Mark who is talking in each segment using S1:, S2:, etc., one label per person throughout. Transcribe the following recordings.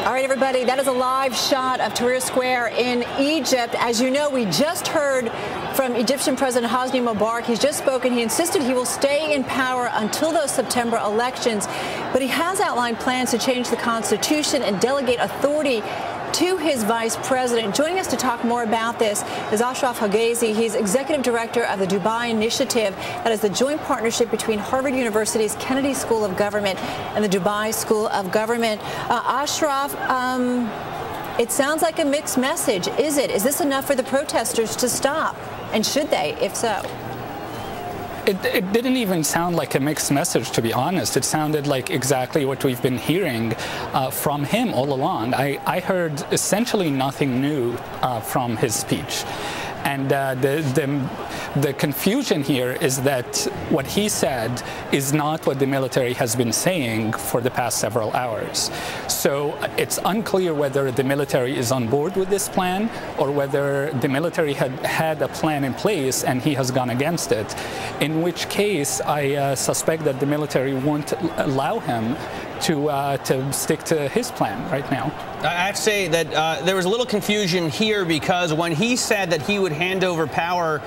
S1: All right, everybody, that is a live shot of Tahrir Square in Egypt. As you know, we just heard from Egyptian President Hosni Mubarak. He's just spoken. He insisted he will stay in power until those September elections, but he has outlined plans to change the constitution and delegate authority to his vice president. Joining us to talk more about this is Ashraf Hegazy. He's executive director of the Dubai Initiative. That is the joint partnership between Harvard University's Kennedy School of Government and the Dubai School of Government. Ashraf, it sounds like a mixed message. Is it? Is this enough for the protesters to stop? And should they, if so?
S2: It didn't even sound like a mixed message, to be honest. It sounded like exactly what we've been hearing from him all along. I heard essentially nothing new from his speech. And the confusion here is that what he said is not what the military has been saying for the past several hours. So it's unclear whether the military is on board with this plan or whether the military had a plan in place and he has gone against it, in which case I suspect that the military won't allow him to stick to his plan right now.
S3: I have to say that there was a little confusion here because when he said that he would hand over power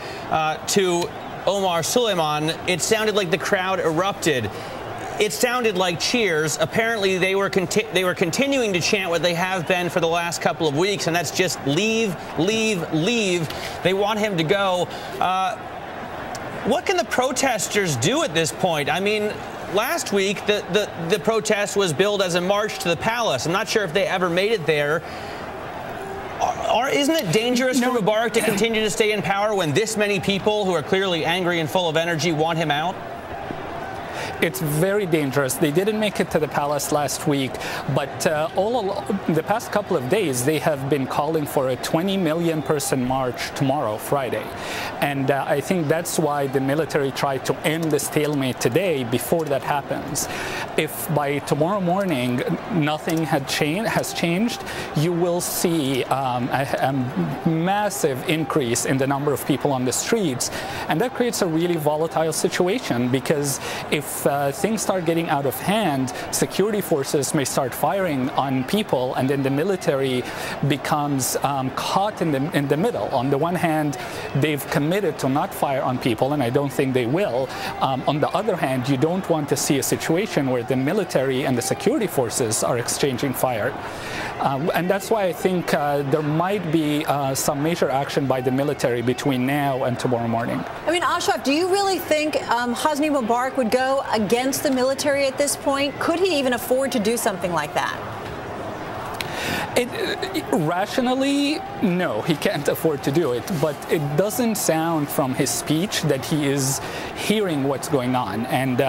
S3: to Omar Suleiman, it sounded like the crowd erupted. It sounded like cheers. Apparently, they were continuing to chant what they have been for the last couple of weeks, and that's just leave, leave, leave. They want him to go. What can the protesters do at this point? I mean, last week, the protest was billed as a march to the palace. I'm not sure if they ever made it there. Isn't it dangerous for Mubarak to continue to stay in power when this many people who are clearly angry and full of energy want him out?
S2: It's very dangerous. They didn't make it to the palace last week, but all along, the past couple of days, they have been calling for a 20 million person march tomorrow, Friday. And I think that's why the military tried to end the stalemate today before that happens. If by tomorrow morning nothing has changed, you will see a massive increase in the number of people on the streets. And that creates a really volatile situation because if things start getting out of hand, security forces may start firing on people, and then the military becomes caught in the middle. On the one hand, they've committed to not fire on people, and I don't think they will. On the other hand, you don't want to see a situation where the military and the security forces are exchanging fire. And that's why I think there might be some major action by the military between now and tomorrow morning.
S1: I mean, Ashraf, do you really think Hosni Mubarak would go against the military at this point? Could he even afford to do something like that?
S2: Rationally, no, he can't afford to do it. But it doesn't sound from his speech that he is hearing what's going on. And,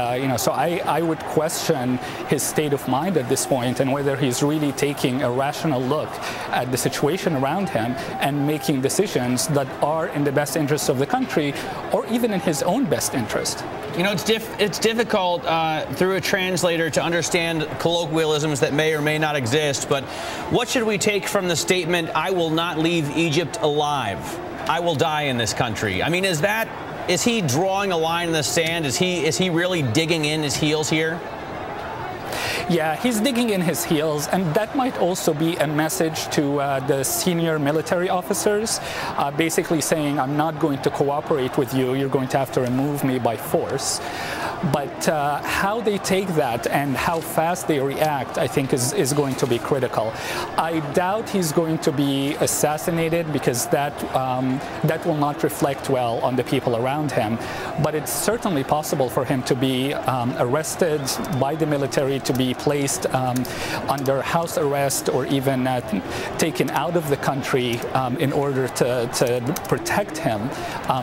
S2: so I would question his state of mind at this point and whether he's really taking a rational look at the situation around him and making decisions that are in the best interest of the country or even in his own best interest.
S3: You know, it's difficult through a translator to understand colloquialisms that may or may not exist, but what should we take from the statement, "I will not leave Egypt alive. I will die in this country"? I mean, is he drawing a line in the sand? Is he really digging in his heels here?
S2: Yeah, he's digging in his heels, and that might also be a message to the senior military officers, basically saying, I'm not going to cooperate with you, you're going to have to remove me by force. But how they take that and how fast they react, I think, is going to be critical. I doubt he's going to be assassinated because that will not reflect well on the people around him. But it's certainly possible for him to be arrested by the military, to be placed under house arrest or even taken out of the country in order to protect him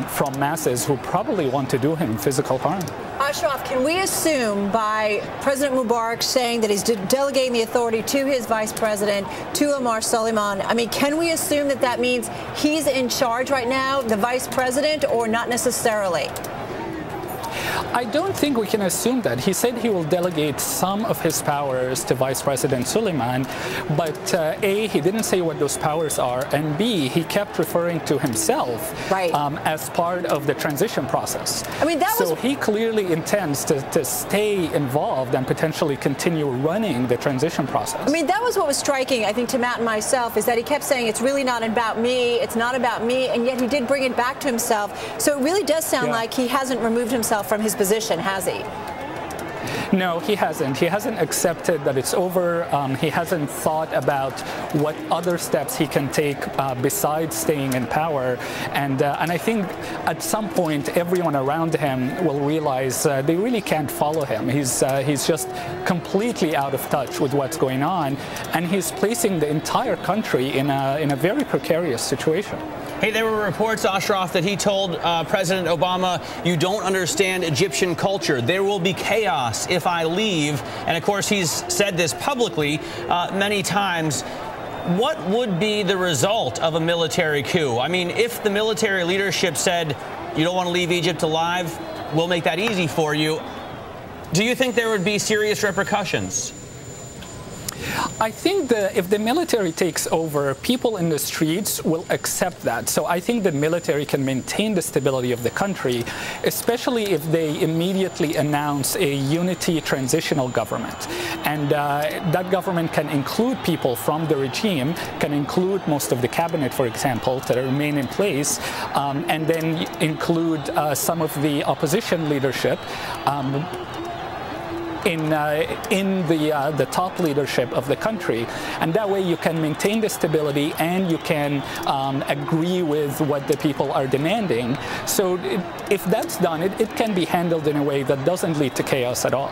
S2: from masses who probably want to do him physical harm.
S1: Ashraf, can we assume by President Mubarak saying that he's delegating the authority to his vice president, to Omar Suleiman, I mean, can we assume that that means he's in charge right now, the vice president, or not necessarily?
S2: I don't think we can assume that. He said he will delegate some of his powers to Vice President Suleiman, but A, he didn't say what those powers are, and B, he kept referring to himself as part of the transition process.
S1: I mean,
S2: so he clearly intends to stay involved and potentially continue running the transition process.
S1: I mean, that was what was striking, I think, to Matt and myself, is that he kept saying it's really not about me, it's not about me, and yet he did bring it back to himself. So it really does sound like he hasn't removed himself from his position, has he?
S2: No, he hasn't. He hasn't accepted that it's over. He hasn't thought about what other steps he can take besides staying in power. And I think at some point, everyone around him will realize they really can't follow him. He's just completely out of touch with what's going on, and he's placing the entire country in a very precarious situation.
S3: Hey, there were reports, Ashraf, that he told President Obama, "You don't understand Egyptian culture. There will be chaos if I leave." And of course, he's said this publicly many times. What would be the result of a military coup? I mean, if the military leadership said, "You don't want to leave Egypt alive, we'll make that easy for you," do you think there would be serious repercussions?
S2: I think if the military takes over, people in the streets will accept that. So I think the military can maintain the stability of the country, especially if they immediately announce a unity transitional government. And that government can include people from the regime, can include most of the cabinet, for example, to remain in place, and then include some of the opposition leadership in the top leadership of the country, and that way you can maintain the stability and you can agree with what the people are demanding. So if that's done, it can be handled in a way that doesn't lead to chaos at all.